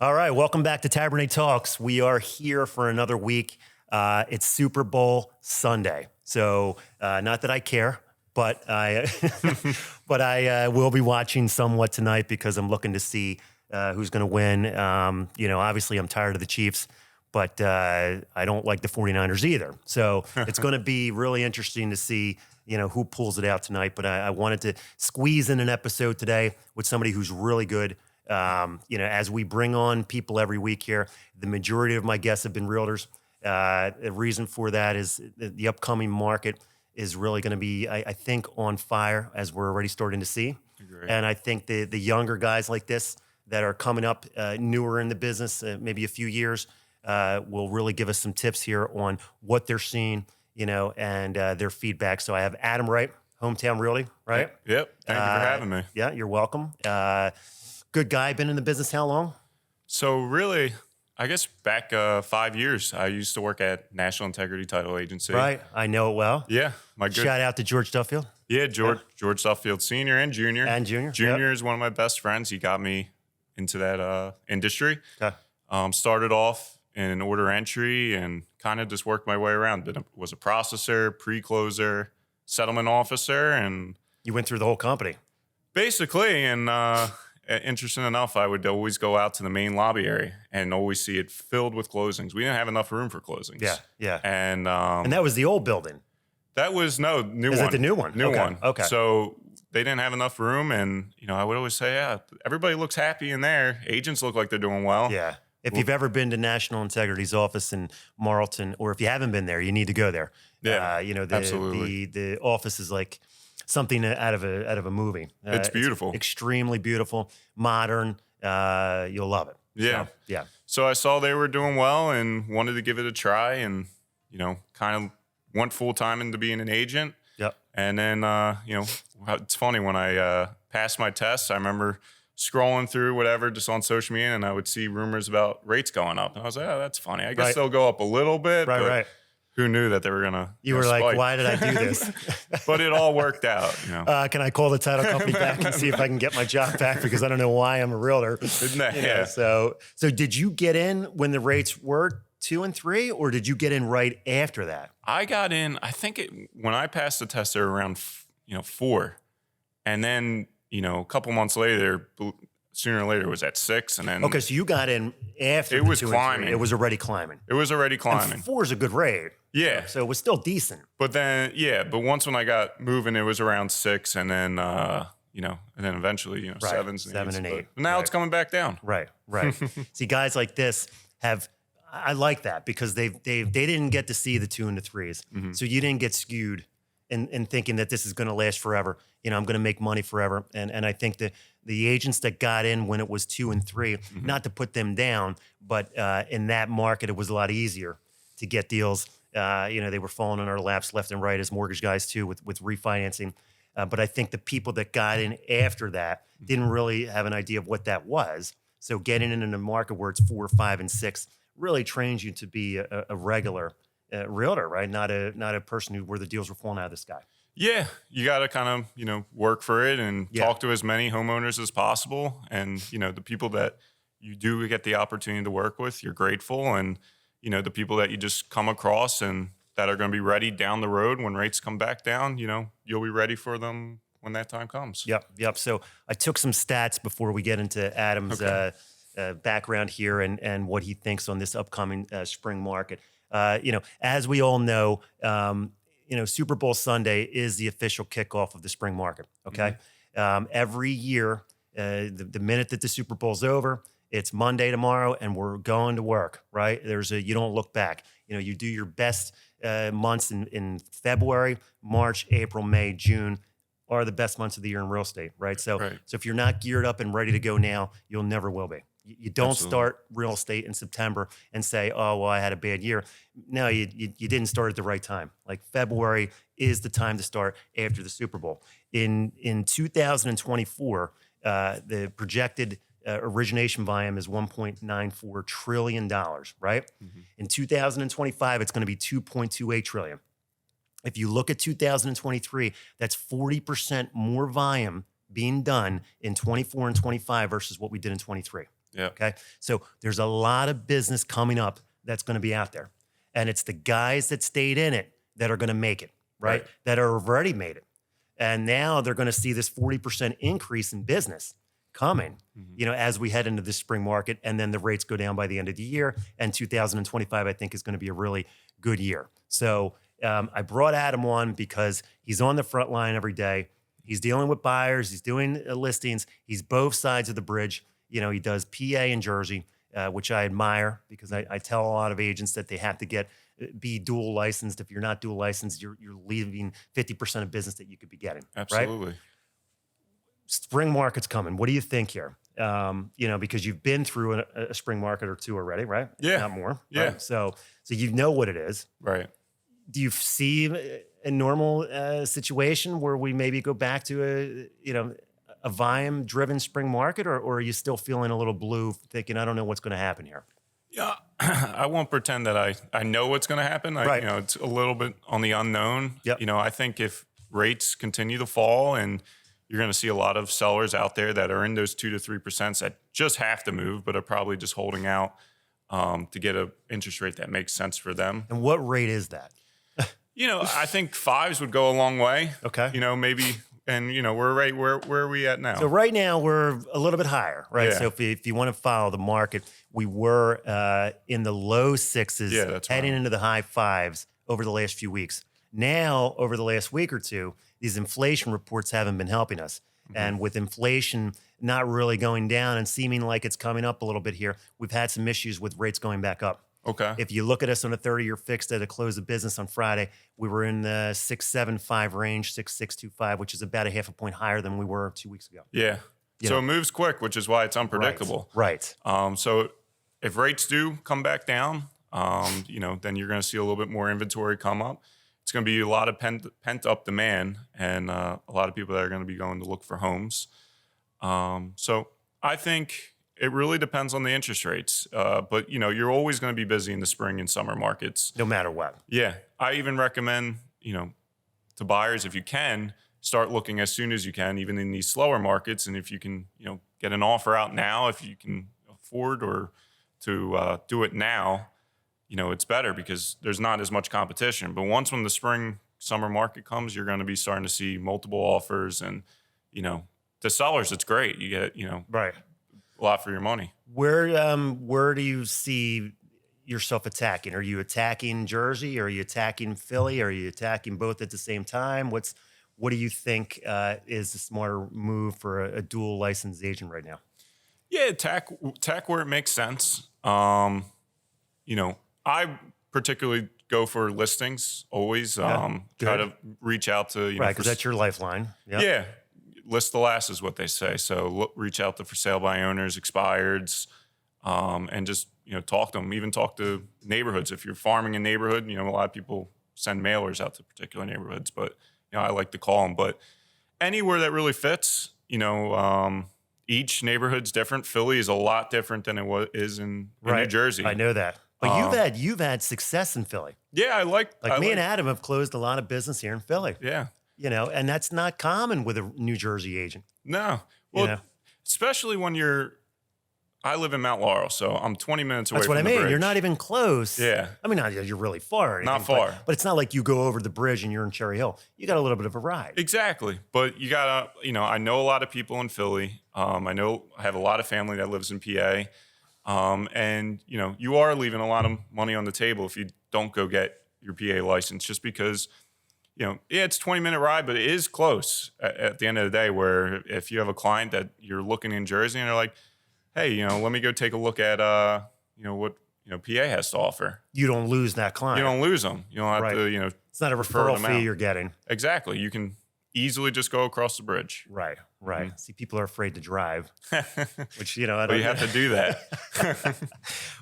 All right, welcome back to Taberne Talks. We are here for another week. It's Super Bowl Sunday, so not that I care, but I but I will be watching somewhat tonight because I'm looking to see who's going to win. Obviously I'm tired of the Chiefs, but I don't like the 49ers either. So it's going to be really interesting to see who pulls it out tonight. But I wanted to squeeze in an episode today with somebody who's really good. As we bring on people every week here, the majority of my guests have been realtors. The reason for that is the upcoming market is really going to be, I think, on fire, as we're already starting to see. Great. And I think the younger guys like this that are coming up, newer in the business, maybe a few years, will really give us some tips here on what they're seeing, and their feedback. So I have Adam Wright, Hometown Realty, right? Yep. Thank you for having me. Yeah, you're welcome. Good guy. Been in the business how long? So really, I guess back 5 years, I used to work at National Integrity Title Agency. Right. I know it well. Yeah. My good. Shout out to George Duffield. Yeah, George Duffield Sr. and Junior. And Junior. Junior is one of my best friends. He got me into that industry. Okay. Started off in order entry and kind of just worked my way around. Was a processor, pre-closer, settlement officer, and You went through the whole company. basically, interesting enough, I would always go out to the main lobby area and always see it filled with closings. We didn't have enough room for closings. Yeah. And And that was the old building. that was new one. Is it the new one? New Okay, one. okay. So they didn't have enough room, and I would always say, yeah, everybody looks happy in there. Agents look like they're doing well. Yeah. If you've ever been to National Integrity's office in Marlton, or if you haven't been there, you need to go there. Yeah, absolutely. The office is like something out of a movie. It's beautiful. Extremely beautiful, modern. You'll love it. Yeah. So, yeah. So I saw they were doing well and wanted to give it a try, and kind of went full time into being an agent. Yep. And then it's funny when I passed my tests, I remember scrolling through whatever just on social media, and I would see rumors about rates going up, and I was like, oh, that's funny. I guess Right. they'll go up a little bit, but Right. who knew that they were gonna? You were like, spike. why did I do this? But it all worked out. Can I call the title company back and see if I can get my job back, because I don't know why I'm a realtor. Isn't that, yeah. So did you get in when the rates were 2 and 3, or did you get in right after that? I got in. I think when I passed the test, they were around 4, and then a couple months later, sooner or later, it was at 6, and then Okay, so you got in after It the was 2 and 3. climbing. It was already climbing. it was already climbing. And 4 is a good rate. Yeah. So it was still decent. But then, but once when I got moving, it was around 6, and then, and then eventually, 7s and 7 8s. and 8. But now it's coming back down. Right. See, guys like this I like that, because they didn't get to see the 2 and the 3s. Mm-hmm. So you didn't get skewed in thinking that this is going to last forever. I'm going to make money forever. And I think that the agents that got in when it was 2 and 3, Mm-hmm. not to put them down, but in that market, it was a lot easier to get deals. They were falling in our laps left and right as mortgage guys too, with refinancing. But I think the people that got in after that didn't really have an idea of what that was. So getting in a market where it's 4, 5, and 6 really trains you to be a regular realtor, right? Not a person where the deals were falling out of the sky. Yeah, you got to kind of, work for it and talk to as many homeowners as possible. And, the people that you do get the opportunity to work with, you're grateful. And, the people that you just come across and that are going to be ready down the road when rates come back down, you'll be ready for them when that time comes. Yep. So I took some stats before we get into Adam's background here and what he thinks on this upcoming spring market. As we all know, Super Bowl Sunday is the official kickoff of the spring market. Okay. Mm-hmm. Every year, the minute that the Super Bowl's over, it's Monday tomorrow, and we're going to work, right? You don't look back. You do your best months in February, March, April, May, June are the best months of the year in real estate, right? So if you're not geared up and ready to go now, you'll never will be. You don't start real estate in September and say, oh, well, I had a bad year. No, you didn't start at the right time. Like February is the time to start after the Super Bowl. In 2024, the projected origination volume is $1.94 trillion, right? Mm-hmm. In 2025, it's going to be $2.28 trillion. If you look at 2023, that's 40% more volume being done in 24 and 25 versus what we did in 23. Yeah. Okay. So there's a lot of business coming up that's going to be out there. And it's the guys that stayed in it that are going to make it, right? Right. That are already made it. And now they're going to see this 40% increase in business coming, as we head into the spring market, and then the rates go down by the end of the year. And 2025, I think, is going to be a really good year. So I brought Adam on because he's on the front line every day. He's dealing with buyers. He's doing listings. He's both sides of the bridge. He does PA and Jersey, which I admire because I tell a lot of agents that they have to be dual licensed. If you're not dual licensed, you're leaving 50% of business that you could be getting. Absolutely. Right? Spring market's coming. What do you think here? Because you've been through a spring market or two already, right? Yeah. Not more. Yeah. Right? So you know what it is. Right. Do you see a normal situation where we maybe go back to a volume-driven spring market, or are you still feeling a little blue, thinking, I don't know what's going to happen here? Yeah, I won't pretend that I know what's going to happen. Right. It's a little bit on the unknown. Yep. I think if rates continue to fall, and you're going to see a lot of sellers out there that are in those 2 to 3% that just have to move, but are probably just holding out to get an interest rate that makes sense for them. And what rate is that? I think 5s would go a long way. Okay. Maybe. And, we're right where are we at now? So right now we're a little bit higher, right? Yeah. So if you want to follow the market, we were in the low 6s, that's heading right. into the high 5s over the last few weeks. Now, over the last week or two, these inflation reports haven't been helping us. And with inflation not really going down and seeming like it's coming up a little bit here, we've had some issues with rates going back up. Okay. If you look at us on a 30-year fixed at a close of business on Friday, we were in the 6.75 range, 6.625, which is about a half a point higher than we were 2 weeks ago. Yeah. So it moves quick, which is why it's unpredictable. Right. So if rates do come back down, then you're going to see a little bit more inventory come up. It's going to be a lot of pent up demand, and a lot of people that are going to be going to look for homes. So I think it really depends on the interest rates. But, you're always going to be busy in the spring and summer markets. No matter what. Yeah. I even recommend, to buyers, if you can, start looking as soon as you can, even in these slower markets. And if you can, get an offer out now, if you can afford or to do it now, it's better because there's not as much competition. But once when the spring, summer market comes, you're going to be starting to see multiple offers. And, the sellers, it's great. You get, right. a lot for your money. Where do you see yourself attacking? Are you attacking Jersey? Are you attacking Philly? Are you attacking both at the same time? What do you think is the smarter move for a dual licensed agent right now? Yeah, attack where it makes sense. I particularly go for listings always. Try to reach out to right, because that's your lifeline. Yep. Yeah. List the last is what they say. So reach out to for sale by owners, expireds, and just talk to them. Even talk to neighborhoods. If you're farming a neighborhood, a lot of people send mailers out to particular neighborhoods, but I like to call them. But anywhere that really fits, each neighborhood's different. Philly is a lot different than it is in New Jersey. I know that. But you've had success in Philly. Yeah, I like me and Adam have closed a lot of business here in Philly. Yeah. And that's not common with a New Jersey agent. No. Well, especially when I live in Mount Laurel, so I'm 20 minutes away from the bridge. That's what I mean. You're not even close. Yeah. I mean, you're really far. Or anything, not far. But it's not like you go over the bridge and you're in Cherry Hill. You got a little bit of a ride. Exactly. But you got to, I know a lot of people in Philly. I have a lot of family that lives in PA. And, you are leaving a lot of money on the table if you don't go get your PA license, just because it's a 20-minute ride, but it is close at the end of the day, where if you have a client that you're looking in Jersey and they're like, hey, let me go take a look at, what, PA has to offer. You don't lose that client. You don't lose them. You don't have to, it's not a referral fee you're getting. Exactly. You can easily just go across the bridge. Right. Right. Mm-hmm. See, people are afraid to drive, which, I don't. But you have to do that.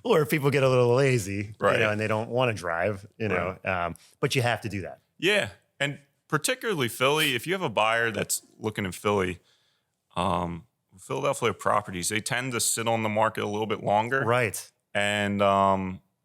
Or if people get a little lazy, right. And they don't want to drive, right. But you have to do that. Yeah. And particularly Philly, if you have a buyer that's looking in Philly, Philadelphia properties, they tend to sit on the market a little bit longer. Right. And,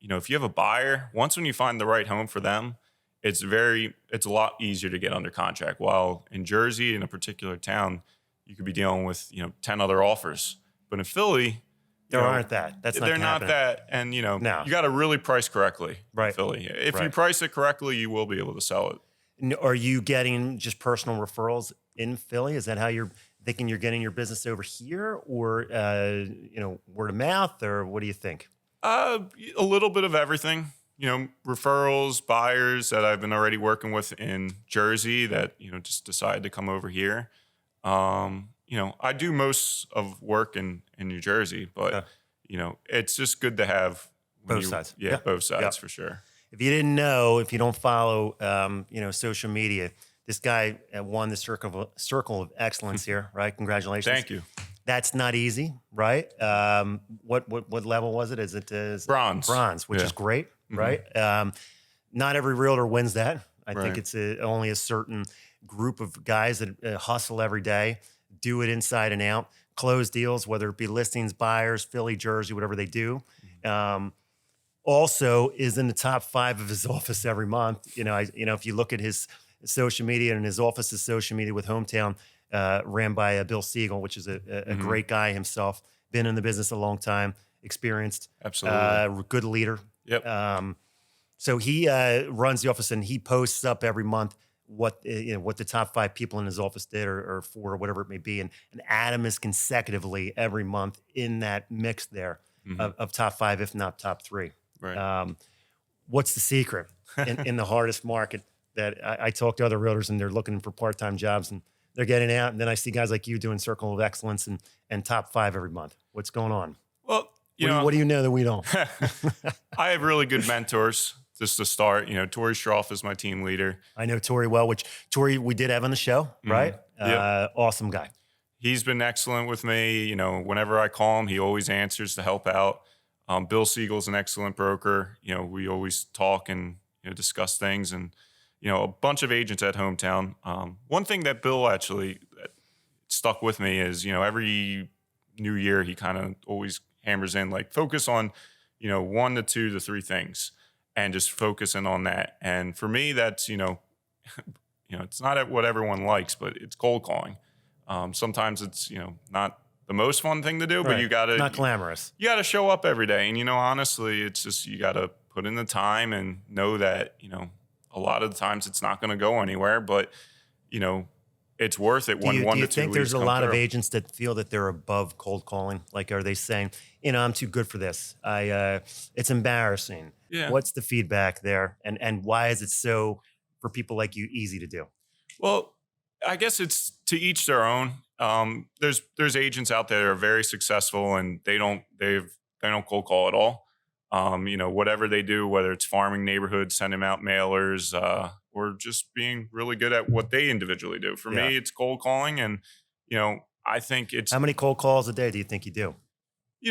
if you have a buyer, once when you find the right home for them, it's a lot easier to get under contract. While in Jersey, in a particular town, you could be dealing with, 10 other offers. But in Philly, There aren't that. That's not they're not happening. that. And, No. you got to really price correctly in Right. Philly. If you Right. price it correctly, you will be able to sell it. Are you getting just personal referrals in Philly? Is that how you're thinking you're getting your business over here, or word of mouth, or what do you think? A little bit of everything. Referrals, buyers that I've been already working with in Jersey that just decided to come over here. I do most of work in New Jersey, but Okay. it's just good to have Both sides. Yeah, Yeah. both Yeah. sides for sure. If you didn't know, if you don't follow, social media, this guy won the circle of excellence here, right? Congratulations. Thank you. That's not easy, right? What level was it? Is it Bronze. Bronze, which Yeah. is great, right? Not every realtor wins that. I think Right. it's only a certain group of guys that hustle every day, do it inside and out, close deals, whether it be listings, buyers, Philly, Jersey, whatever they do. Also is in the top 5 of his office every month. If you look at his social media, and his office's social media with Hometown, ran by Bill Siegel, which is a great guy himself, been in the business a long time, experienced, Absolutely. good leader. Yep. So he runs the office, and he posts up every month what the top 5 people in his office did, or 4, or whatever it may be. And Adam is consecutively every month in that mix there of top 5, if not top 3. Right. What's the secret in the hardest market that I talk to other realtors, and they're looking for part-time jobs, and they're getting out. And then I see guys like you doing circle of excellence and top 5 every month. What's going on? Well, What do you know that we don't? I have really good mentors. Just to start, Tori Schroff is my team leader. I know Tori well, which Tori we did have on the show, right? Yep. Awesome guy. He's been excellent with me. Whenever I call him, he always answers to help out. Bill Siegel's an excellent broker. We always talk and discuss things, and a bunch of agents at Hometown. One thing that Bill actually stuck with me is every new year he kind of always hammers in like focus on 1 to 2 to 3 things, and just focusing on that. And for me, that's it's not what everyone likes, but it's cold calling. Sometimes it's not the most fun thing to do, but Right. you gotta Not glamorous. you gotta show up every day. And honestly, it's just you gotta put in the time and know that a lot of the times it's not going to go anywhere, but it's worth it when 1 Do you to 2 think there's leads a come lot of through. agents that feel that they're above cold calling? Like, are they saying, I'm too good for this? It's embarrassing. Yeah. What's the feedback there? And why is it so, for people like you, easy to do? Well, I guess it's to each their own. There's agents out there that are very successful and they don't cold call at all. Whatever they do, whether it's farming neighborhoods, sending out mailers, or just being really good at what they individually do. For me, it's cold calling, and I think it's How many cold calls a day do you think you do?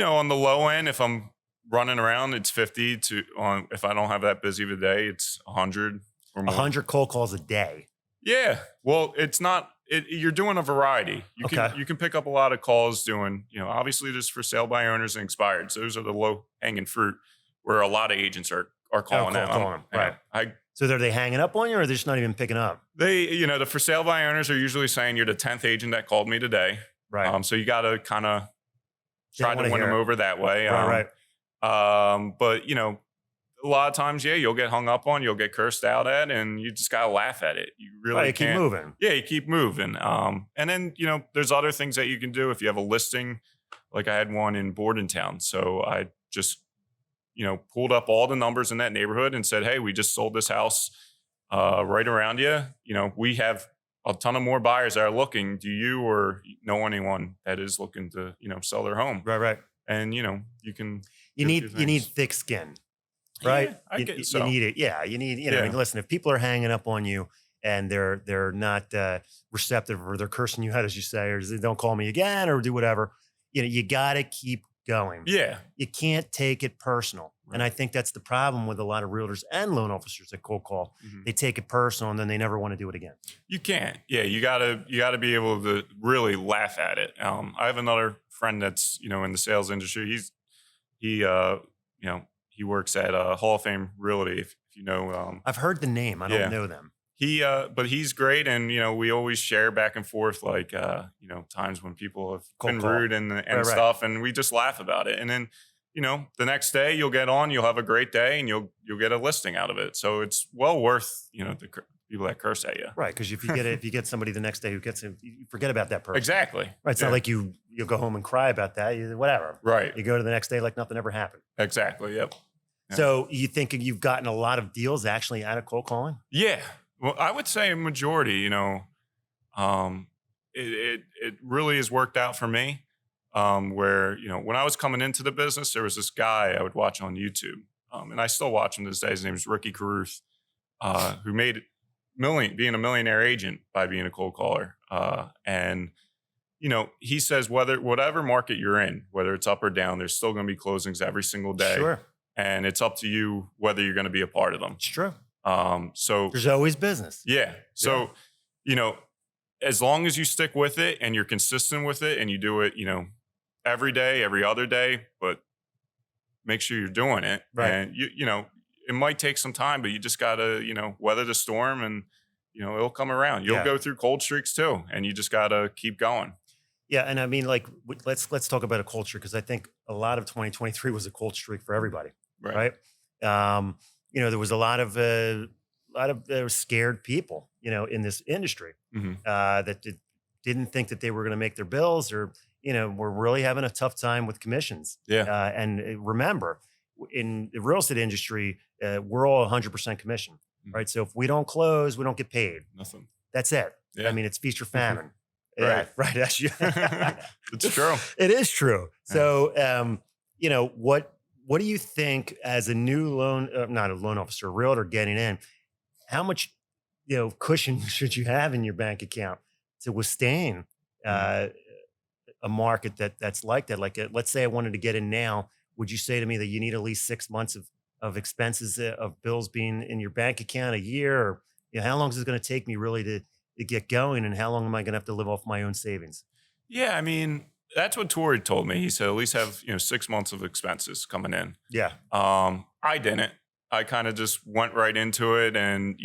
on the low end, if I'm running around, it's 50 to on. If I don't have that busy of a day, it's 100 or more. 100 cold calls a day. Yeah. Well, it's not. You're doing a variety. You can pick up a lot of calls doing. Obviously, just for sale by owners and expireds. Those are the low hanging fruit where a lot of agents are calling them. Right. So are they hanging up on you, or are they just not even picking up? The for sale by owners are usually saying you're the 10th agent that called me today. Right. So you got to kind of try to win them hear it. over that way. Right. But a lot of times, you'll get hung up on, you'll get cursed out at, and you just gotta laugh at it. You really Keep moving. Yeah, you keep moving. And then there's other things that you can do if you have a listing. Like I had one in Bordentown, so I just pulled up all the numbers in that neighborhood and said, hey, we just sold this house right around you. We have a ton of more buyers that are looking. Do you or know anyone that is looking to sell their home? Right. And you can You need thick skin. Right. Yeah, I get so. You need it. Yeah. You need, I mean, listen, if people are hanging up on you and they're not receptive, or they're cursing you out, as you say, or they don't call me again, or do whatever, you got to keep going. Yeah. You can't take it personal. Right. And I think that's the problem with a lot of realtors and loan officers that cold call. Mm-hmm. They take it personal and then they never want to do it again. You can't. Yeah. You gotta be able to really laugh at it. I have another friend that's, in the sales industry. He works at Hall of Fame Realty. If you know, I've heard the name. I don't know them. But he's great, and we always share back and forth, like times when people have Cold been call. rude and Right. stuff, and we just laugh about it. And then the next day you'll get on, you'll have a great day, and you'll get a listing out of it. So it's well worth the people that curse at you. Right, because if you get somebody the next day who gets it, you forget about that person. Exactly. Right, it's not like you'll go home and cry about that. Whatever. Right. You go to the next day like nothing ever happened. Exactly. Yep. Yeah. So you think you've gotten a lot of deals actually out of cold calling? Yeah. Well, I would say a majority. It really has worked out for me. Where when I was coming into the business, there was this guy I would watch on YouTube, and I still watch him to this day. His name is Ricky Caruth, who made being a millionaire agent by being a cold caller. And he says whatever market you're in, whether it's up or down, there's still going to be closings every single day. Sure. And it's up to you whether you're going to be a part of them. It's true. So there's always business. Yeah. So, as long as you stick with it and you're consistent with it and you do it, every day, every other day, but make sure you're doing it. Right. And it might take some time, but you just gotta, weather the storm, and it'll come around. You'll go through cold streaks too, and you just gotta keep going. Yeah, and I mean, like, let's talk about a culture, because I think a lot of 2023 was a cold streak for everybody, right? There was a lot of scared people, in this industry, that didn't think that they were going to make their bills, or were really having a tough time with commissions. Yeah. And remember, in the real estate industry, we're all 100% commission, right? So if we don't close, we don't get paid. Nothing. That's it. Yeah. I mean, it's feast or famine. Right. Right. That's It's true. It is true. So, what do you think as a new not a loan officer, a realtor getting in, how much, cushion should you have in your bank account to withstand a market that's like that? Like, let's say I wanted to get in now. Would you say to me that you need at least 6 months of expenses, of bills being in your bank account, a year? Or, how long is it going to take me really to get going, and how long am I going to have to live off my own savings? Yeah, I mean, that's what Tori told me. He said at least have 6 months of expenses coming in. Yeah. I didn't. I kind of just went right into it, and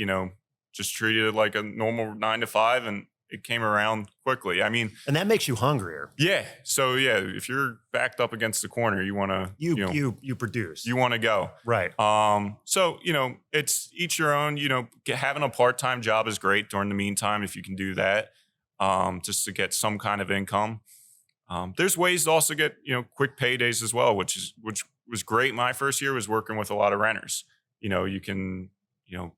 just treated it like a normal 9 to 5, and it came around quickly. I mean, and that makes you hungrier. Yeah. So if you're backed up against the corner, you want to you produce. You want to go. Right. So it's each your own. Having a part-time job is great during the meantime if you can do that, just to get some kind of income. There's ways to also get quick paydays as well, which was great. My first year was working with a lot of renters. You can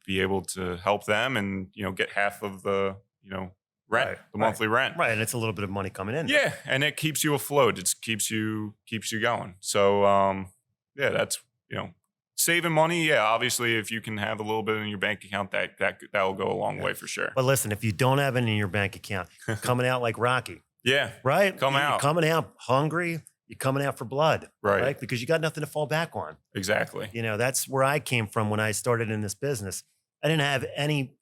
be able to help them and get half of the rent, the monthly rent. Right. And it's a little bit of money coming in. Yeah. And it keeps you afloat. It keeps you going. So, that's, saving money. Yeah. Obviously, if you can have a little bit in your bank account, that will go a long way for sure. But listen, if you don't have any in your bank account, coming out like Rocky. Yeah. Right. You're coming out hungry. You're coming out for blood. Right. Because you got nothing to fall back on. Exactly. That's where I came from when I started in this business. I didn't have any,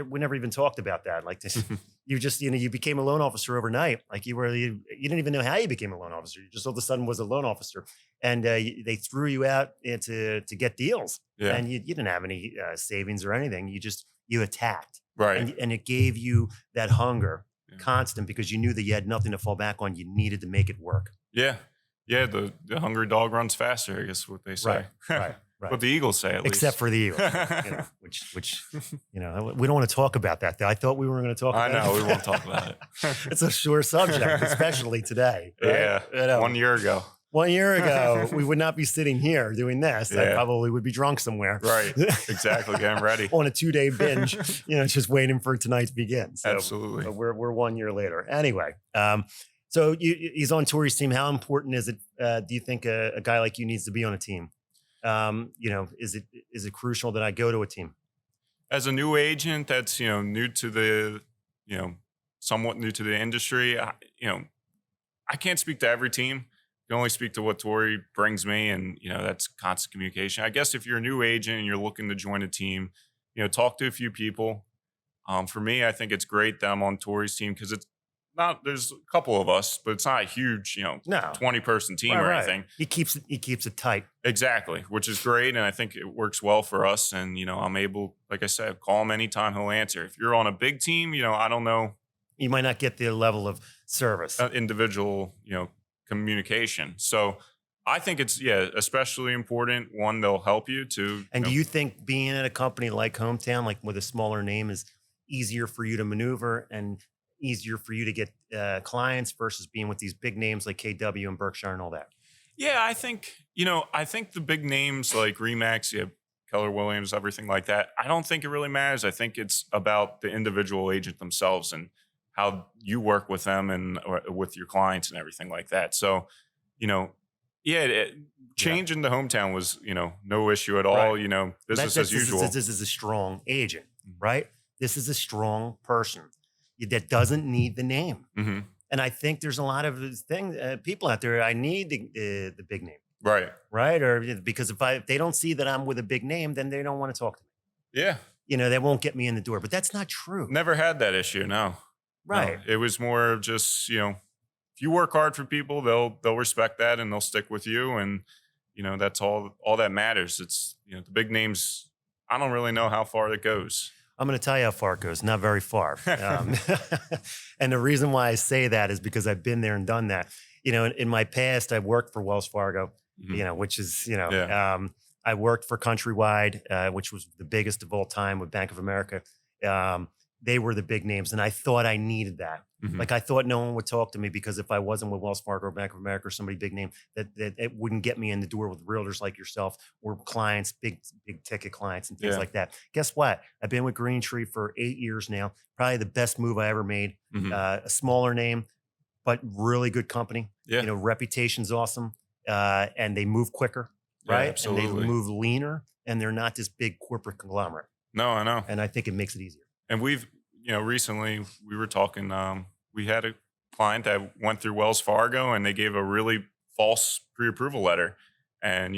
we never even talked about that. Like this, you just, you became a loan officer overnight. Like you didn't even know how you became a loan officer. You just all of a sudden was a loan officer, and they threw you out to get deals. Yeah. And you didn't have any savings or anything. You attacked. Right. And it gave you that hunger constant, because you knew that you had nothing to fall back on. You needed to make it work. Yeah. Yeah. The hungry dog runs faster, I guess what they say. Right. What the Eagles say, at least. Except for the Eagles, which we don't want to talk about that. I thought we were going to talk about it. I know, we won't talk about it. It's a sure subject, especially today. Right? Yeah, 1 year ago. 1 year ago, we would not be sitting here doing this. I probably would be drunk somewhere. Right, exactly, getting ready. On a 2-day binge, just waiting for tonight to begin. So, absolutely. We're 1 year later. Anyway, so he's on Tori's team. How important is it, do you think a guy like you needs to be on a team? Is it crucial that I go to a team? As a new agent that's, new to the, somewhat new to the industry, I can't speak to every team. I can only speak to what Tori brings me, and, that's constant communication. I guess if you're a new agent and you're looking to join a team, talk to a few people. For me, I think it's great that I'm on Tori's team, because there's a couple of us, but it's not a huge, No. 20-person team Right, or right. anything. He keeps it tight. Exactly, which is great. And I think it works well for us. And, I'm able, like I said, call him anytime, he'll answer. If you're on a big team, I don't know, You might not get the level of service. individual, communication. So I think it's, yeah, especially important. One, they'll help you to, And do you think being at a company like Hometown, like with a smaller name, is easier for you to maneuver and easier for you to get clients versus being with these big names like KW and Berkshire and all that? yeah, I think the big names like Remax, you have Keller Williams, everything like that. I don't think it really matters. I think it's about the individual agent themselves and how you work with them and or with your clients and everything like that. So, you know, yeah, Yeah. change in the hometown was, no issue at all. Right. Business as usual. This is a strong agent, Mhm. right? This is a strong person that doesn't need the name. Mhm. And I think there's a lot of people out there. I need the big name, Right. right? Or because if they don't see that I'm with a big name, then they don't want to talk to me. Yeah. They won't get me in the door. But that's not true, Never had that issue. No. right? No. It was more of just, if you work hard for people, they'll respect that and they'll stick with you. And, that's all that matters. It's, the big names, I don't really know how far it goes. I'm going to tell you how far it goes. Not very far. And the reason why I say that is because I've been there and done that. In my past, I worked for Wells Fargo. Mhm. Which is Yeah. I worked for Countrywide, which was the biggest of all time with Bank of America. They were the big names, and I thought I needed that. Mhm. Like I thought no one would talk to me because if I wasn't with Wells Fargo or Bank of America or somebody big name, that it wouldn't get me in the door with realtors like yourself or clients, big ticket clients and things Yeah. like that. Guess what? I've been with Green Tree for 8 years now. Probably the best move I ever made. Mhm. A smaller name, but really good company. Yeah. Reputation's awesome, and they move quicker, Yeah, right? And absolutely. they move leaner, and they're not this big corporate conglomerate. No, I know. And I think it makes it easier. And we've, recently we were talking, we had a client that went through Wells Fargo and they gave a really false pre-approval letter. And,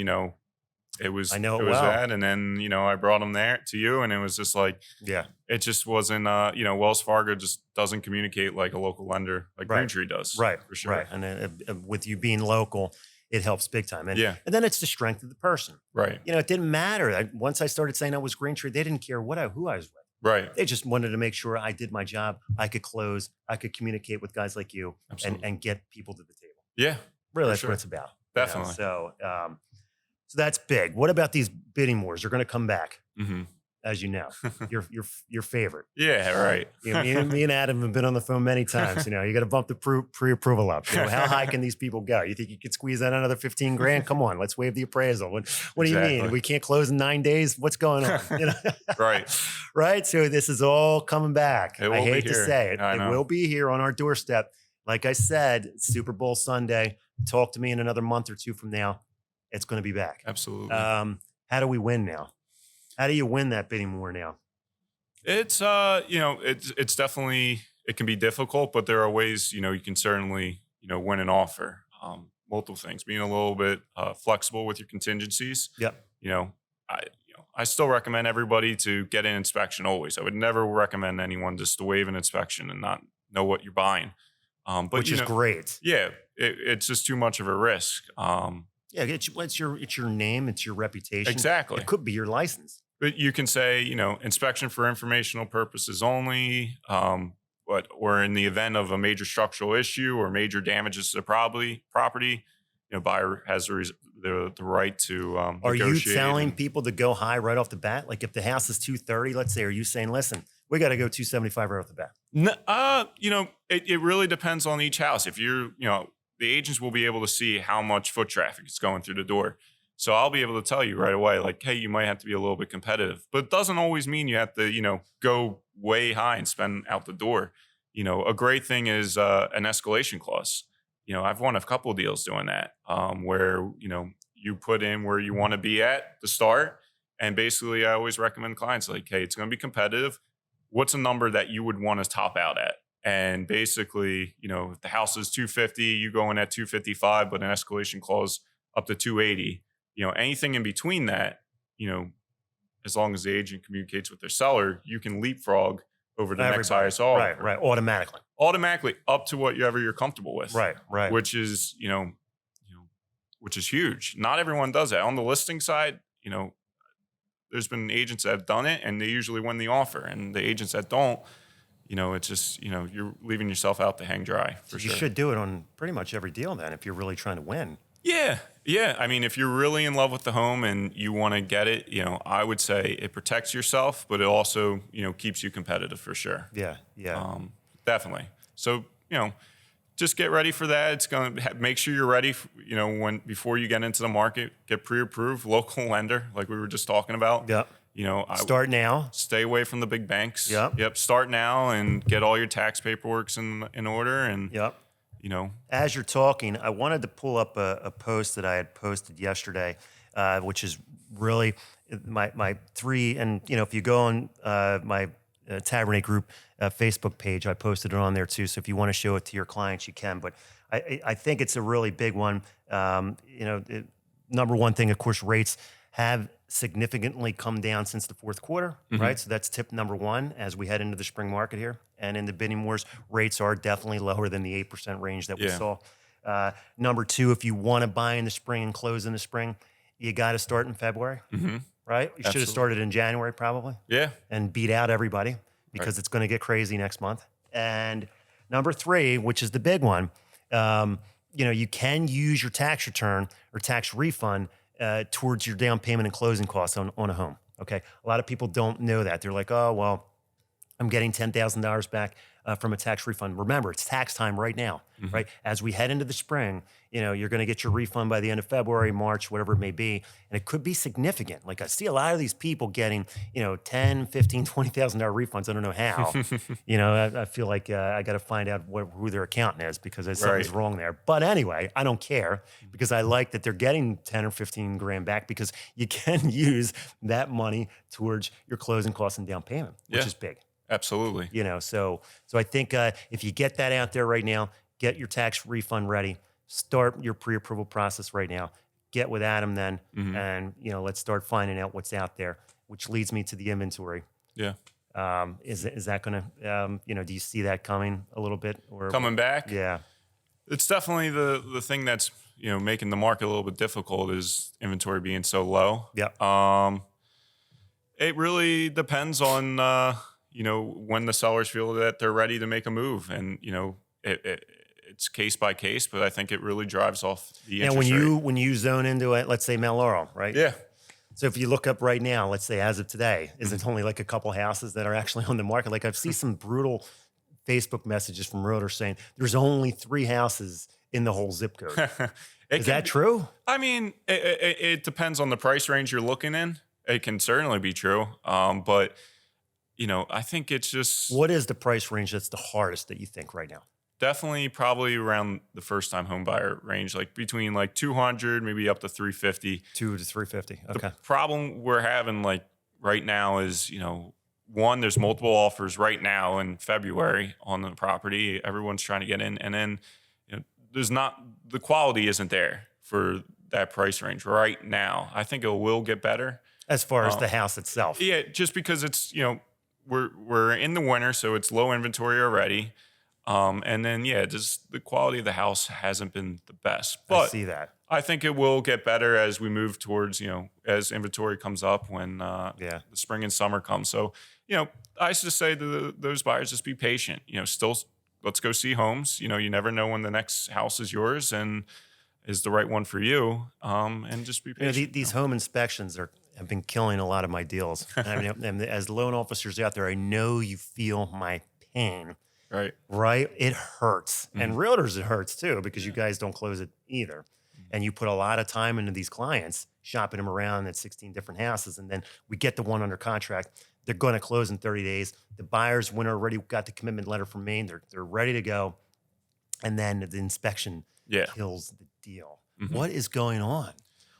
it was, I know it it was well. that. And then, I brought them there to you and it was just like, Yeah, it just wasn't, Wells Fargo just doesn't communicate like a local lender like Right. Greentree does. right, For sure. right. And with you being local, it helps big time. And Yeah. and then it's the strength of the person. Right. It didn't matter. Once I started saying I was Green Tree, they didn't care who I was with. Right. They just wanted to make sure I did my job. I could close. I could communicate with guys like you Absolutely. and get people to the table. Yeah. Really, For that's sure. what it's about. Definitely. So that's big. What about these bidding wars? They're going to come back, Hmm. as you know. Your favorite. Yeah. Right. Me and Adam have been on the phone many times. You got to bump the pre-approval up. How high can these people go? You think you could squeeze out another 15 grand? Come on, let's waive the appraisal. What do you mean? Exactly. We can't close in 9 days? What's going on? Right. Right. So this is all coming back. It will I be hate to here. say it. I It know. will be here on our doorstep. Like I said, Super Bowl Sunday. Talk to me in another month or two from now. It's going to be back. Absolutely. How do we win now? How do you win that bidding war now? It's it's definitely, it can be difficult, but there are ways, you can certainly, win an offer. Multiple things, being a little bit flexible with your contingencies. Yep. I still recommend everybody to get an inspection always. I would never recommend anyone just to waive an inspection and not know what you're buying. But Which is great. Yeah, it's just too much of a risk. Yeah, it's your name, it's your reputation. Exactly. It could be your license. But you can say, inspection for informational purposes only, or in the event of a major structural issue or major damages to the property, buyer has the right to Are you negotiate. telling people to go high right off the bat? Like if the house is 230, let's say, are you saying, listen, we got to go 275 right off the bat? It really depends on each house. If you're, the agents will be able to see how much foot traffic is going through the door. So I'll be able to tell you right away, like, hey, you might have to be a little bit competitive, but it doesn't always mean you have to, go way high and spend out the door. A great thing is an escalation clause. I've won a couple of deals doing that, where, you put in where you want to be at the start. And basically I always recommend clients like, hey, it's going to be competitive. What's a number that you would want to top out at? And basically, if the house is 250, you go in at 255, but an escalation clause up to 280. Anything in between that, as long as the agent communicates with their seller, you can leapfrog over the next Everybody. highest offer. Right. Automatically. Automatically up to whatever you're comfortable with. Right. Which is, which is huge. Not everyone does that. On the listing side, there's been agents that have done it and they usually win the offer. And the agents that don't, it's just, you're leaving yourself out to hang dry for sure. You should do it on pretty much every deal then if you're really trying to win. Yeah. I mean, if you're really in love with the home and you want to get it, I would say it protects yourself, but it also, keeps you competitive for sure. Yeah. Definitely. So, just get ready for that. It's going to make sure you're ready, before you get into the market, get pre-approved, local lender, like we were just talking about. Yep. Start now. Stay away from the big banks. Yep. Start now and get all your tax paperwork in order. And, As you're talking, I wanted to pull up a post that I had posted yesterday, which is really my three. And, if you go on my Taberne group Facebook page, I posted it on there too. So if you want to show it to your clients, you can. But I think it's a really big one. Number one thing, of course, rates have significantly come down since the fourth quarter, right? So that's tip number one as we head into the spring market here. And in the bidding wars, rates are definitely lower than the 8% range that we saw. Number two, if you want to buy in the spring and close in the spring, you got to start in February, right? You should have started in January probably. Yeah. And beat out everybody because it's going to get crazy next month. And number three, which is the big one, you can use your tax return or tax refund towards your down payment and closing costs on a home. Okay. A lot of people don't know that. They're like, oh, well, I'm getting $10,000 back from a tax refund. Remember, it's tax time right now, right? As we head into the spring, you're going to get your refund by the end of February, March, whatever it may be. And it could be significant. Like I see a lot of these people getting, $10,000, $15,000, $20,000 refunds. I don't know how. I feel like I got to find out who their accountant is because there's something's wrong there. But anyway, I don't care because I like that they're getting 10 or 15 grand back because you can use that money towards your closing costs and down payment, which is big. Absolutely. So I think if you get that out there right now, get your tax refund ready, start your pre-approval process right now, get with Adam then, and, let's start finding out what's out there, which leads me to the inventory. Yeah. Is that going to, do you see that coming a little bit? Or coming back? Yeah. It's definitely the thing that's, making the market a little bit difficult is inventory being so low. Yeah. It really depends on, when the sellers feel that they're ready to make a move. And, it's case by case, but I think it really drives off the interest rate. When you zone into it, let's say Mount Laurel, right? Yeah. So if you look up right now, let's say as of today, is it only like a couple houses that are actually on the market? Like I've seen some brutal Facebook messages from realtors saying there's only 3 houses in the whole zip code. Is that true? I mean, it depends on the price range you're looking in. It can certainly be true. But I think it's just... What is the price range that's the hardest that you think right now? Definitely probably around the first-time home buyer range, like between like 200, maybe up to 350. 2 to 350, okay. The problem we're having like right now is, one, there's multiple offers right now in February on the property. Everyone's trying to get in. And then the quality isn't there for that price range right now. I think it will get better. As far as the house itself. Yeah, just because it's, we're in the winter, so it's low inventory already. And then, just the quality of the house hasn't been the best. But I see that. I think it will get better as we move towards, as inventory comes up when the spring and summer comes. So, I used to say to those buyers, just be patient. Still, let's go see homes. You never know when the next house is yours and is the right one for you. And just be patient. These home inspections have been killing a lot of my deals. I mean, and as loan officers out there, I know you feel my pain. Right? It hurts. And realtors, it hurts too, because you guys don't close it either. And you put a lot of time into these clients, shopping them around at 16 different houses. And then we get the one under contract. They're going to close in 30 days. The buyers, when already got the commitment letter from me, they're ready to go. And then the inspection kills the deal. What is going on?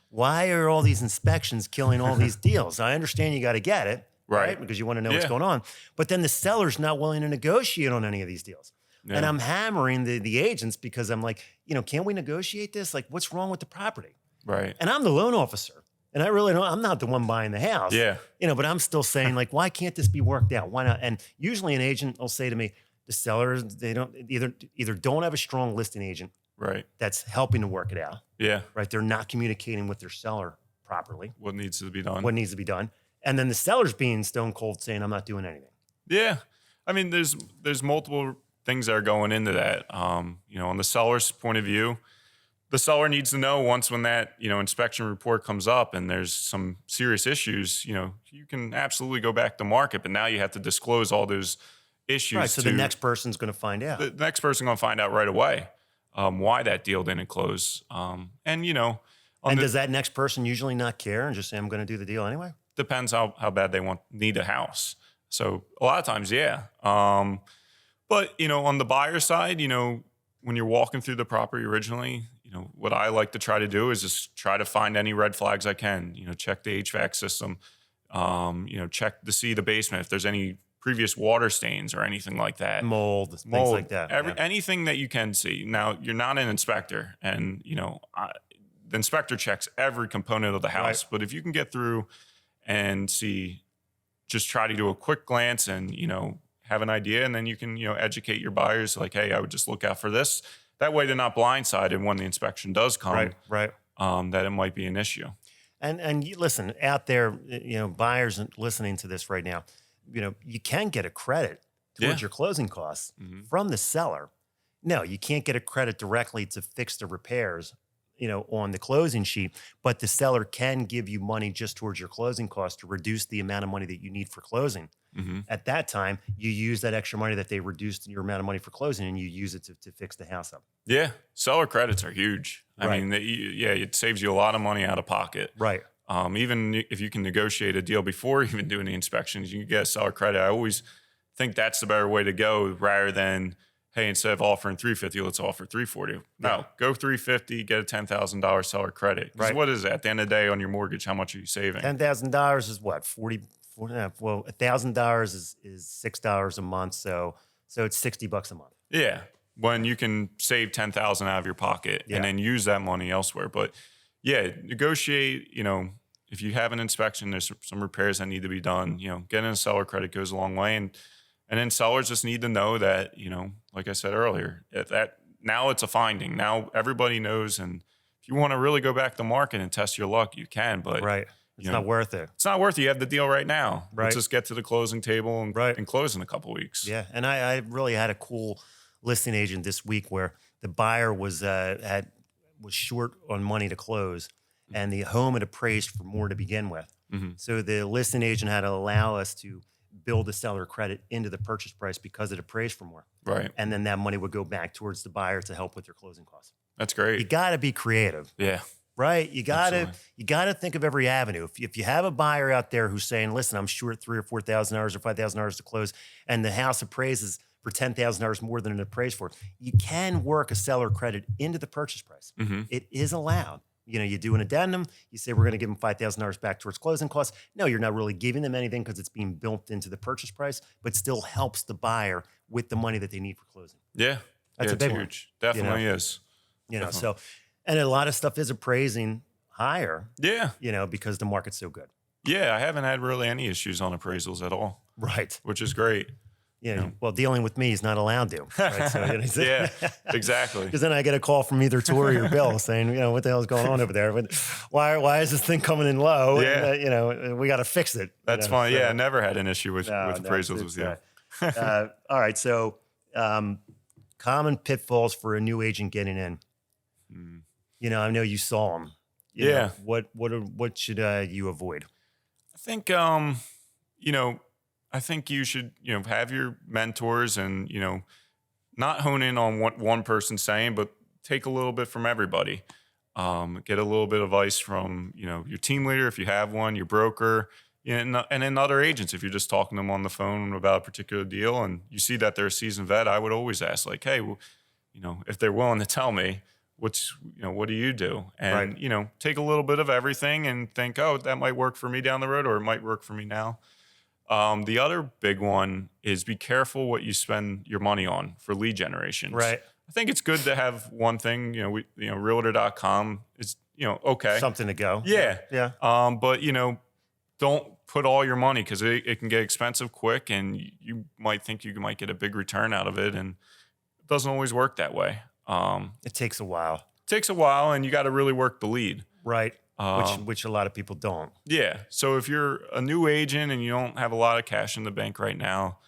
Why are all these inspections killing all these deals? I understand you got to get it. Right? Because you want to know what's going on. But then the seller's not willing to negotiate on any of these deals. Yeah. And I'm hammering the agents because I'm like, can't we negotiate this? Like, what's wrong with the property? Right. And I'm the loan officer. And I really don't, I'm not the one buying the house, Yeah. but I'm still saying like, why can't this be worked out? Why not? And usually an agent will say to me, the sellers, they don't either don't have a strong listing agent Right. that's helping to work it out. Yeah. Right. They're not communicating with their seller properly. What needs to be done. What needs to be done. And then the seller's being stone cold saying, I'm not doing anything. Yeah. I mean, there's multiple things that are going into that. On the seller's point of view, the seller needs to know when that, inspection report comes up and there's some serious issues, you can absolutely go back to market, but now you have to disclose all those issues. Right. So the next person's going to find out. The next person going to find out right away why that deal didn't close. And does that next person usually not care and just say, I'm going to do the deal anyway? Depends how bad they need a house. So a lot of times, yeah. But, on the buyer side, when you're walking through the property originally, what I like to try to do is just try to find any red flags I can, check the HVAC system, check to see the basement, if there's any previous water stains or anything like that. Mold, things like that. Anything that you can see. Now, you're not an inspector and, the inspector checks every component of the house, but if you can get through and just try to do a quick glance and, have an idea, and then you can, educate your buyers like, hey, I would just look out for this. That way they're not blindsided when the inspection does come, right. That it might be an issue. And you listen, out there, buyers listening to this right now, you can get a credit towards your closing costs from the seller. No, you can't get a credit directly to fix the repairs, on the closing sheet, but the seller can give you money just towards your closing costs to reduce the amount of money that you need for closing. At that time, you use that extra money that they reduced your amount of money for closing, and you use it to fix the house up. Yeah, seller credits are huge. I mean, it saves you a lot of money out of pocket. Right. Even if you can negotiate a deal before even doing the inspections, you can get a seller credit. I always think that's the better way to go, rather than, hey, instead of offering $350, let's offer $340. No, go $350, get a $10,000 seller credit. Because what is that? At the end of the day, on your mortgage, how much are you saving? $10,000 is what? Well, $1,000 is $6 a month, so it's $60 a month. Yeah, when you can save $10,000 out of your pocket and then use that money elsewhere. But yeah, negotiate. If you have an inspection, there's some repairs that need to be done. Getting a seller credit goes a long way, and then sellers just need to know that, like I said earlier, that now it's a finding. Now everybody knows, and if you want to really go back to market and test your luck, you can. But it's not worth it. It's not worth it. You have the deal right now. Right. Let's just get to the closing table and close in a couple of weeks. Yeah, and I really had a cool listing agent this week where the buyer was short on money to close, and the home had appraised for more to begin with. So the listing agent had to allow us to build the seller credit into the purchase price because it appraised for more. Right. And then that money would go back towards the buyer to help with their closing costs. That's great. You got to be creative. Yeah. Right. You got to think of every avenue. If you have a buyer out there who's saying, listen, I'm short $3,000 or $4,000 or $5,000 to close, and the house appraises for $10,000 more than it appraised for, you can work a seller credit into the purchase price. It is allowed. You do an addendum, you say, we're going to give them $5,000 back towards closing costs. No, you're not really giving them anything because it's being built into the purchase price, but still helps the buyer with the money that they need for closing. Yeah. That's a big huge one. Definitely is. So, and a lot of stuff is appraising higher. Yeah. Because the market's so good. Yeah. I haven't had really any issues on appraisals at all. Right. Which is great. Well, dealing with me, he's not allowed to. Right? So, yeah, exactly. Because then I get a call from either Tori or Bill saying, what the hell is going on over there? But why is this thing coming in low? Yeah. And, we got to fix it. That's fine. So, yeah, I never had an issue with appraisals with you. All right. So common pitfalls for a new agent getting in. I know you saw them. What should you avoid? I think, I think you should, have your mentors and, not hone in on what one person's saying, but take a little bit from everybody. Get a little bit of advice from, your team leader, if you have one, your broker, and then other agents. If you're just talking to them on the phone about a particular deal and you see that they're a seasoned vet, I would always ask like, hey, well, if they're willing to tell me, what do you do? And, take a little bit of everything and think, oh, that might work for me down the road, or it might work for me now. The other big one is be careful what you spend your money on for lead generation. Right. I think it's good to have one thing, realtor.com okay. Something to go. Yeah. Yeah. But, don't put all your money because it can get expensive quick and you might think you might get a big return out of it. And it doesn't always work that way. It takes a while. It takes a while and you got to really work the lead. Right. Which a lot of people don't. Yeah. So if you're a new agent and you don't have a lot of cash in the bank right now,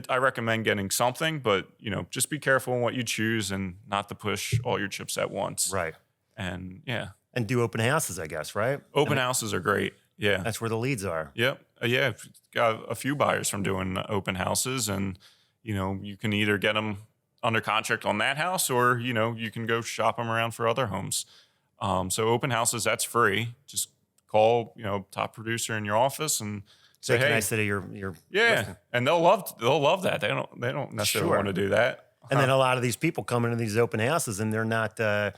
I recommend getting something, but, just be careful in what you choose and not to push all your chips at once. Right. And yeah. And do open houses, I guess, right? Open houses are great. Yeah. That's where the leads are. Yep. Yeah. Got a few buyers from doing open houses and, you can either get them under contract on that house or, you can go shop them around for other homes. So open houses, that's free. Just call, top producer in your office and say, Can hey, I sit at your yeah. listing? And they'll love that. They don't necessarily Sure. want to do that. And then a lot of these people come into these open houses and they're not, they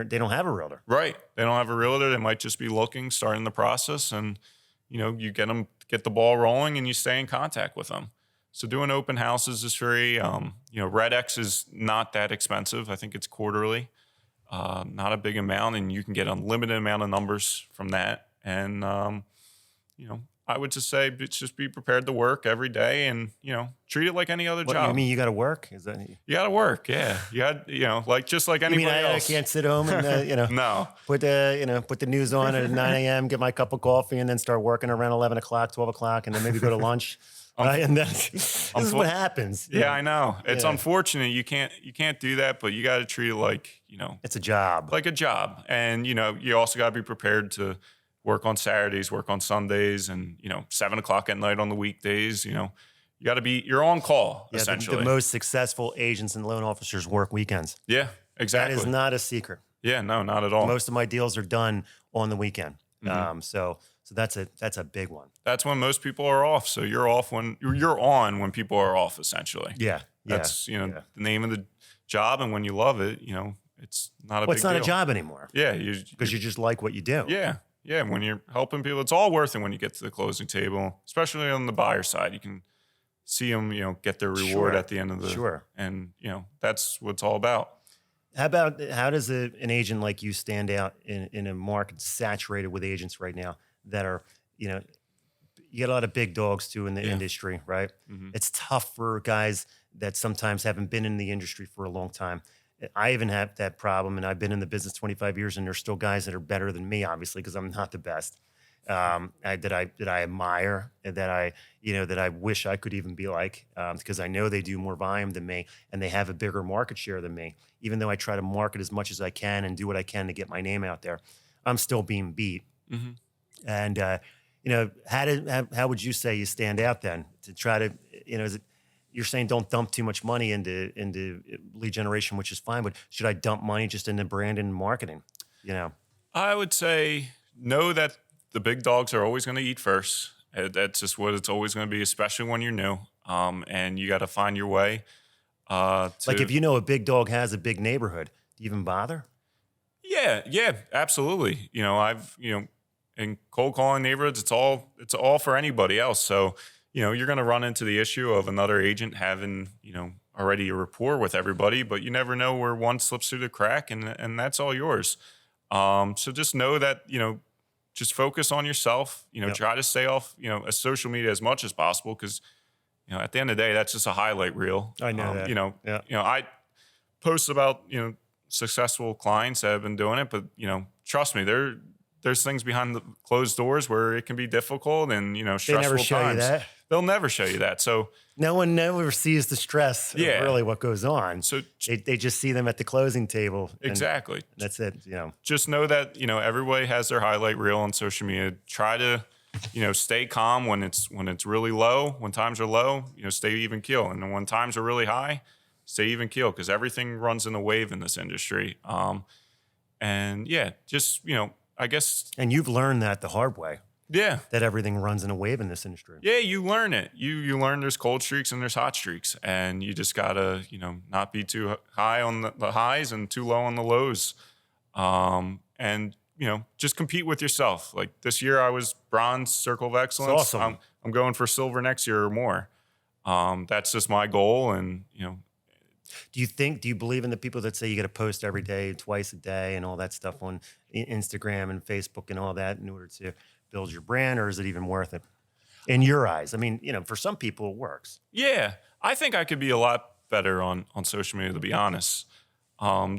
don't have a realtor. Right. They don't have a realtor. They might just be looking, starting the process, and you get the ball rolling, and you stay in contact with them. So doing open houses is free. Redex is not that expensive. I think it's quarterly, not a big amount, and you can get unlimited amount of numbers from that. And I would just say just be prepared to work every day, and treat it like any other What, job. you mean you got to work? Is that? You got to work, yeah. You got just like You anybody mean I else. can't sit home and No. put the news on at 9 a.m., get my cup of coffee, and then start working around 11 o'clock, 12 o'clock, and then maybe go to lunch. Right? And then this is what happens. Yeah, I know. It's Yeah. unfortunate. You can't do that, but you got to treat it like, It's a job. like a job. And, you also got to be prepared to work on Saturdays, work on Sundays, and, 7 o'clock at night on the weekdays. You got to you're on call, Yeah, essentially. the most successful agents and loan officers work weekends. Yeah, exactly. That is not a secret. Yeah, no, not at all. Most of my deals are done on the weekend. Mm-hmm. So that's a big one. That's when most people are off. So you're off you're on when people are off, essentially. Yeah. That's, the name of the job. And when you love it, it's not a big It's not deal. a job anymore. Yeah. Because you just like what you do. Yeah. Yeah. When you're helping people, it's all worth it when you get to the closing table, especially on the buyer side. You can see them, get their reward Sure. at the end of the, Sure. and, that's what it's all about. How does an agent like you stand out in a market saturated with agents right now that are, you get a lot of big dogs too in the industry, right? Mm-hmm. It's tough for guys that sometimes haven't been in the industry for a long time. I even have that problem, and I've been in the business 25 years, and there's still guys that are better than me, obviously, because I'm not the best. That I admire, and that I wish I could even be like, because I know they do more volume than me, and they have a bigger market share than me. Even though I try to market as much as I can and do what I can to get my name out there, I'm still being beat. Mm-hmm. And how would you say you stand out then to try to, is it, you're saying don't dump too much money into lead generation, which is fine, but should I dump money just into brand and marketing? I would say know that the big dogs are always going to eat first. That's just what it's always going to be, especially when you're new. And you got to find your way. Like if a big dog has a big neighborhood, do you even bother? Yeah, absolutely. I've in cold calling neighborhoods, it's all for anybody else. So you're going to run into the issue of another agent having already a rapport with everybody, but you never know where one slips through the crack, and that's all yours. So just know that just focus on yourself. Try to stay off social media as much as possible because at the end of the day, that's just a highlight reel. I know that. I post about successful clients that have been doing it, but trust me, there's things behind the closed doors where it can be difficult and stressful They never show times. you that. They'll never show you that. So No one never sees the stress of really what goes on. So they just see them at the closing table. And exactly. that's it. Just know that everybody has their highlight reel on social media. Try to stay calm when it's really low. When times are low, stay even keel. And then when times are really high, stay even keel because everything runs in a wave in this industry. And yeah, just I guess. And you've learned that the hard way. Yeah. That everything runs in a wave in this industry. Yeah, you learn it. You learn there's cold streaks and there's hot streaks. And you just got to, not be too high on the highs and too low on the lows. And, just compete with yourself. Like this year I was bronze circle of excellence. That's awesome. I'm going for silver next year or more. That's just my goal. And, Do you believe in the people that say you got to post every day, twice a day, and all that stuff on Instagram and Facebook and all that in order to build your brand, or is it even worth it in your eyes? I mean, for some people it works. Yeah, I think I could be a lot better on social media, to be honest.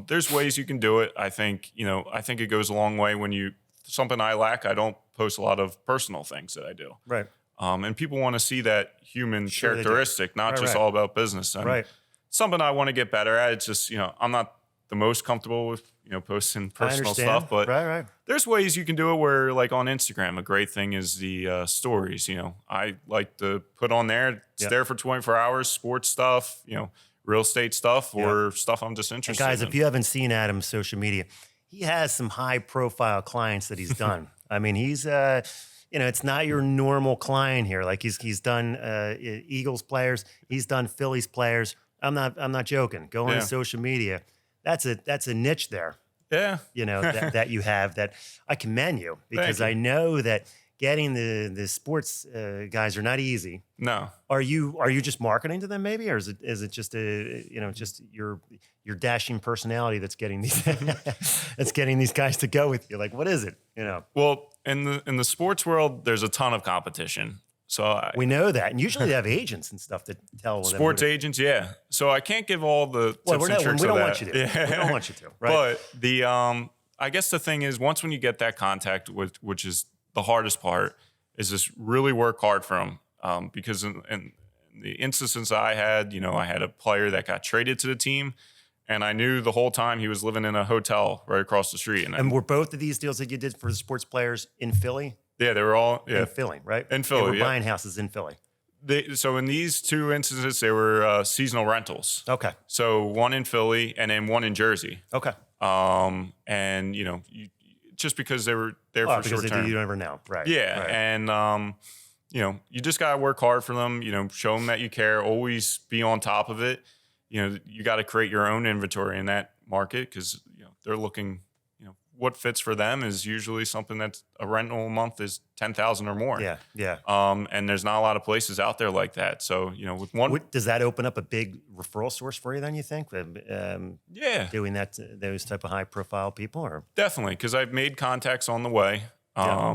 There's ways you can do it. I think it goes a long way when something I lack. I don't post a lot of personal things that I do. Right. And people want to see that human Sure they do. characteristic, not just all about business. And Right. something I want to get better at. It's just, I'm not the most comfortable with, posting personal stuff, but right. there's ways you can do it where, like on Instagram, a great thing is the stories. I like to put on there, it's there for 24 hours, sports stuff, real estate stuff or stuff I'm just interested in. And guys, if you haven't seen Adam's social media, he has some high profile clients that he's done. I mean, he's, it's not your normal client here. Like he's done Eagles players, he's done Phillies players. I'm not joking. Go on to social media. That's a niche there. Yeah. That you have, that I commend you, because I know that getting the sports guys are not easy. No. Are you just marketing to them maybe, or is it just just your dashing personality that's getting these guys to go with you? Like, what is it? Well, in the sports world, there's a ton of competition. So we know that, and usually they have agents and stuff that tell them sports agents. Yeah. So I can't give all the tips and tricks. We don't of want you to. Yeah. We don't want you to. Right. But I guess the thing is, once when you get that contact, which is the hardest part, is just really work hard for them. Because in the instances I had, I had a player that got traded to the team, and I knew the whole time he was living in a hotel right across the street. And were both of these deals that you did for the sports players in Philly? Yeah, they were all in Philly, right? In Philly, they were buying houses in Philly. So in these two instances, they were seasonal rentals. Okay. So one in Philly and then one in Jersey. Okay. And just because they were there for short term, you never know, right? Yeah, right. And you just gotta work hard for them. Show them that you care. Always be on top of it. You got to create your own inventory in that market, because they're looking. What fits for them is usually something that's a rental a month is 10,000 or more. Yeah, yeah. And there's not a lot of places out there like that. So with one, does that open up a big referral source for you then? You think? Yeah, doing that to those type of high profile people, or definitely, because I've made contacts on the way. I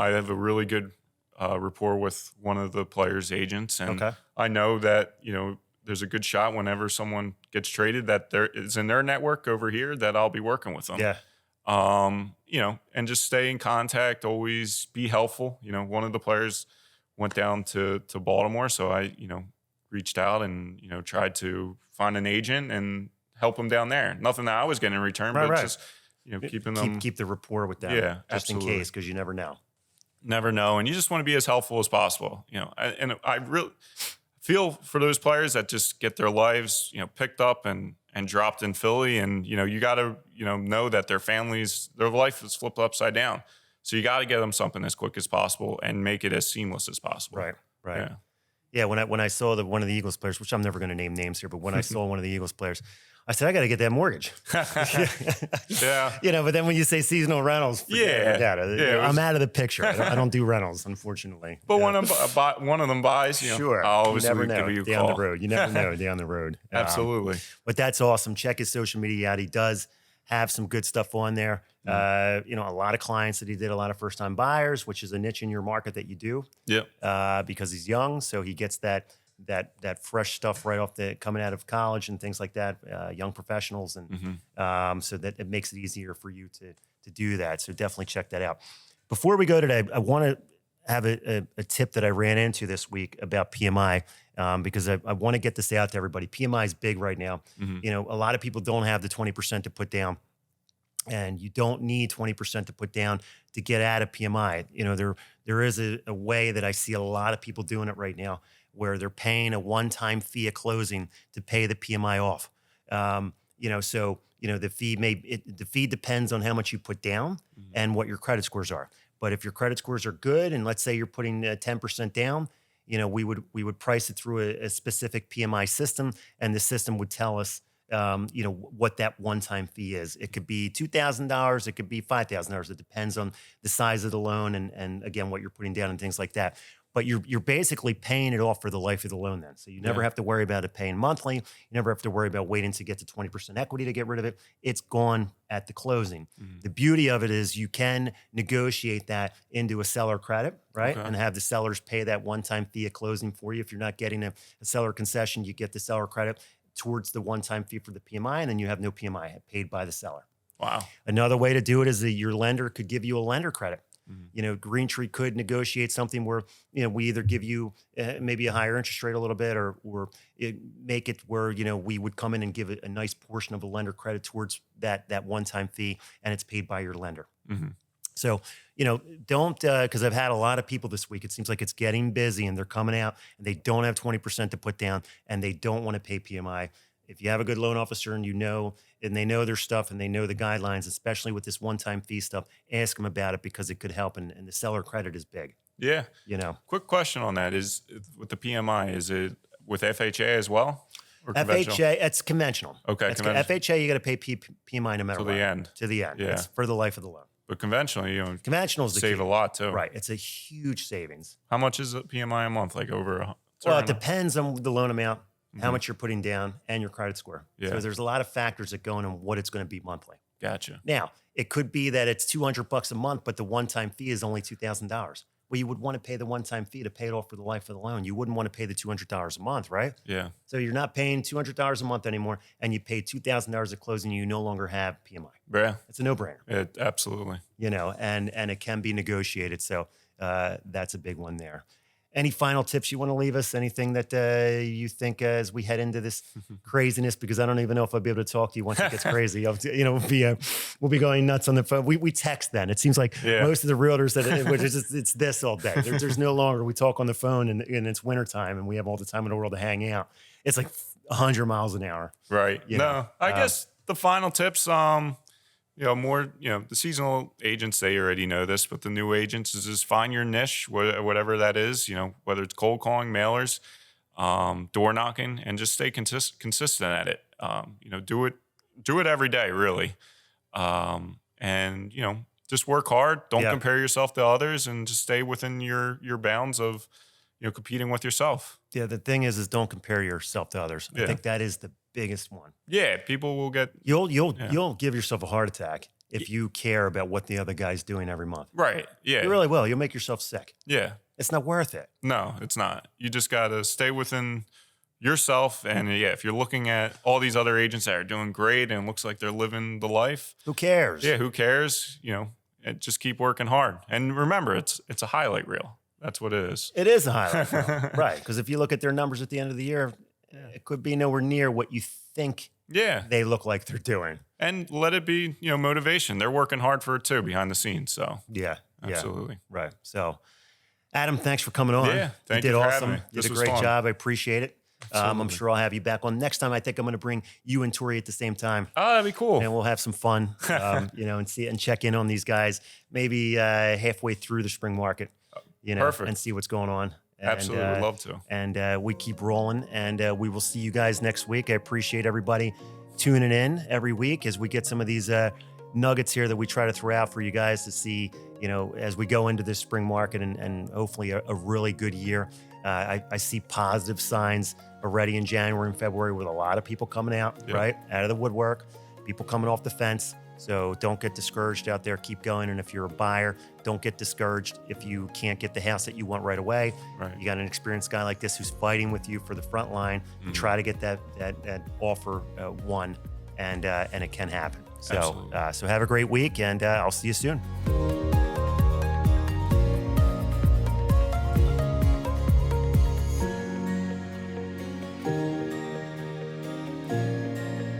have a really good rapport with one of the players' agents, and I know that there's a good shot whenever someone gets traded that there is in their network over here that I'll be working with them. Yeah. And just stay in contact, always be helpful. One of the players went down to Baltimore, so I, reached out and, tried to find an agent and help him down there. Nothing that I was getting in return, but just, keeping them. Keep the rapport with them. Yeah, just absolutely. in case, because you never know. Never know. And you just want to be as helpful as possible, and I really feel for those players that just get their lives, picked up and dropped in Philly. And, you got to, know that their life is flipped upside down. So you got to get them something as quick as possible and make it as seamless as possible. Right. Yeah. Yeah. When I saw one of the Eagles players, which I'm never going to name names here, but when I saw one of the Eagles players, I said, I got to get that mortgage. Yeah. But then when you say seasonal rentals, I'm out of the picture. I don't do rentals, unfortunately. But when one of them buys, sure, I'll always you never know give you a down call. the road. You never know down the road. Absolutely. But that's awesome. Check his social media out. He does have some good stuff on there. A lot of clients that he did, a lot of first-time buyers, which is a niche in your market that you do. Yep. Because he's young, so he gets that fresh stuff right off coming out of college and things like that, young professionals, and so that it makes it easier for you to do that. So definitely check that out. Before we go today, I want to have a tip that I ran into this week about PMI, because I want to get this out to everybody. PMI is big right now. A lot of people don't have the 20% to put down, and you don't need 20% to put down to get out of PMI. There is a way that I see a lot of people doing it right now, where they're paying a one-time fee at closing to pay the PMI off. So the fee depends on how much you put down and what your credit scores are. But if your credit scores are good, and let's say you're putting 10% down, we would price it through a specific PMI system, and the system would tell us, what that one-time fee is. It could be $2,000, it could be $5,000. It depends on the size of the loan and again, what you're putting down and things like that. but you're basically paying it off for the life of the loan then. So you never have to worry about it paying monthly. You never have to worry about waiting to get to 20% equity to get rid of it. It's gone at the closing. The beauty of it is you can negotiate that into a seller credit, right? And have the sellers pay that one-time fee at closing for you. If you're not getting a seller concession, you get the seller credit towards the one-time fee for the PMI, and then you have no PMI paid by the seller. Wow. Another way to do it is that your lender could give you a lender credit. Green Tree could negotiate something where, we either give you maybe a higher interest rate a little bit or make it where, we would come in and give a nice portion of a lender credit towards that one-time fee, and it's paid by your lender. So, don't, because I've had a lot of people this week, it seems like it's getting busy and they're coming out and they don't have 20% to put down and they don't want to pay PMI. If you have a good loan officer and and they know their stuff and they know the guidelines, especially with this one-time fee stuff, ask them about it because it could help. And the seller credit is big. Yeah. Quick question on that is with the PMI, is it with FHA as well? Or FHA, it's conventional. Okay. FHA, you got to pay PMI no matter what. To the end. To the end. Yeah. It's for the life of the loan. But conventionally, conventional is the save key. a lot too. Right. It's a huge savings. How much is a PMI a month? Like over Well, it depends on the loan amount, how much you're putting down, and your credit score. Yeah. So there's a lot of factors that go into what it's going to be monthly. Gotcha. Now, it could be that it's $200 a month, but the one-time fee is only $2,000. Well, you would want to pay the one-time fee to pay it off for the life of the loan. You wouldn't want to pay the $200 a month, right? Yeah. So you're not paying $200 a month anymore, and you pay $2,000 at closing. You no longer have PMI. Yeah. It's a no-brainer. Absolutely. And it can be negotiated. So that's a big one there. Any final tips you want to leave us? Anything that you think as we head into this craziness? Because I don't even know if I'll be able to talk to you once it gets crazy. We'll be going nuts on the phone. We text then. It seems like most of the realtors it's this all day. There's no longer. We talk on the phone and it's wintertime and we have all the time in the world to hang out. It's like 100 miles an hour. Right. I guess the final tips, the seasonal agents, they already know this, but the new agents is just find your niche, whatever that is, whether it's cold calling, mailers, door knocking, and just stay consistent at it. Do it every day, really. And just work hard. Don't compare yourself to others and just stay within your bounds of, competing with yourself. Yeah. The thing is don't compare yourself to others. I think that is the biggest one. Yeah. People will get, you'll give yourself a heart attack if you care about what the other guy's doing every month. Right. Yeah. You really will. You'll make yourself sick. Yeah. It's not worth it. No, it's not. You just got to stay within yourself. And if you're looking at all these other agents that are doing great and it looks like they're living the life. Who cares? Yeah. Who cares? And just keep working hard. And remember, it's a highlight reel. That's what it is. It is a highlight reel. Right. Because if you look at their numbers at the end of the year, it could be nowhere near what you think they look like they're doing. And let it be, motivation. They're working hard for it too behind the scenes. So absolutely. Right. So Adam, thanks for coming on. Yeah. Thank you did for awesome. having me. You did a great job. I appreciate it. I'm sure I'll have you back on next time. I think I'm going to bring you and Tori at the same time. Oh, that'd be cool. And we'll have some fun, and see and check in on these guys maybe halfway through the spring market, Perfect. and see what's going on. And, Absolutely. Would love to. And we keep rolling, and we will see you guys next week. I appreciate everybody tuning in every week as we get some of these nuggets here that we try to throw out for you guys to see, as we go into this spring market and hopefully a really good year. I see positive signs already in January and February with a lot of people coming out, right? Out of the woodwork, people coming off the fence. So don't get discouraged out there. Keep going. And if you're a buyer, don't get discouraged if you can't get the house that you want right away. Right. You got an experienced guy like this who's fighting with you for the front line to try to get that offer won, and it can happen. So have a great week, and I'll see you soon.